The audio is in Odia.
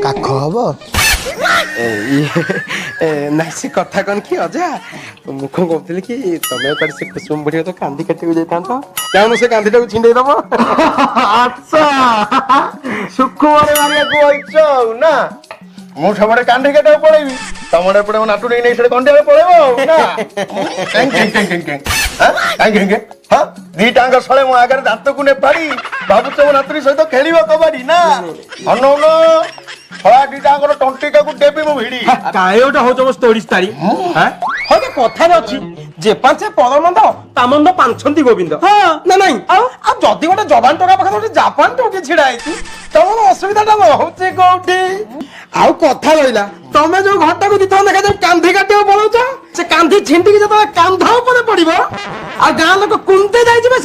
କାଖ ହବ ନାଇଁ ସେ କଥା କଣ କି ଅଜା ମୁଁ କଣ କହୁଥିଲି କି ତମେ କୁଆଡେ ସେ କୁସୁମ ବୁଢୀ ତ କାନ୍ଦି କାଟିକୁ ଯାଇଥାନ୍ତ ଯାଉନ ସେ କାନ୍ଦିଟାକୁ ଛିଣ୍ଡେଇ ଦବ। ଆଚ୍ଛା ସୁକୁମାର ମାରିବାକୁ ଆଇଛ ଆଉ ନା ମୁଁ ସବୁଆଡେ କାନ୍ଦି କାଟିବାକୁ ପଳେଇବି ତମର ଏପଟେ ମୋ ନାଟୁ ନେଇ ସେଠି କଣ୍ଟିଆରେ ପଳେଇବ ଆଉ ନା ହଁ ଦିଟାଙ୍କ ଶଳେ ମୋ ଆଗରେ ଦାନ୍ତକୁ ନେପାରି ଭାବୁଛ ମୋ ନାତୁରୀ ସହିତ ଖେଳିବ କବାଡି ନା ଅନଉନ ଶଳା ଦିଟାଙ୍କର ଟଣ୍ଟିକାକୁ ଦେବି ମୁଁ ଭିଡି କାଏ ଗୋଟେ ହଉଛ ମୋ ସ୍ତୋରୀ ସ୍ତାରୀ ହଁ ଯେ କଥାରେ ଅଛି ଯେ ପାଞ୍ଚେ ପରମନ୍ଦ ତା ମନ୍ଦ ପାଞ୍ଚନ୍ତି ଗୋବିନ୍ଦ ନା ନାଇଁ ଆଉ ଯଦି ଗୋଟେ ଯବାନ ଟଙ୍କା ପାଖରେ ଗୋଟେ ଜାପାନ ଟୋକି ଛିଡା ହେଇଛି ତମର ଅସୁବିଧା ଟା ରହୁଛି କୋଉଠି ଆଉ କଥା ରହିଲା ତମେ ଯୋଉ ଘରଟାକୁ ଦିଥର ଦେଖା ଯାଉ କାନ୍ଧି କାଟିବାକୁ ପଳଉଛ ସେ କାନ୍ଧି ଛିଣ୍ଡିକି ଯେତେବେଳେ କାନ୍ଧ ଉପରେ ପଡିବ ଆଉ ଗାଁ ଲୋକ କୁନ୍ତେ ଯାଇଯିବେ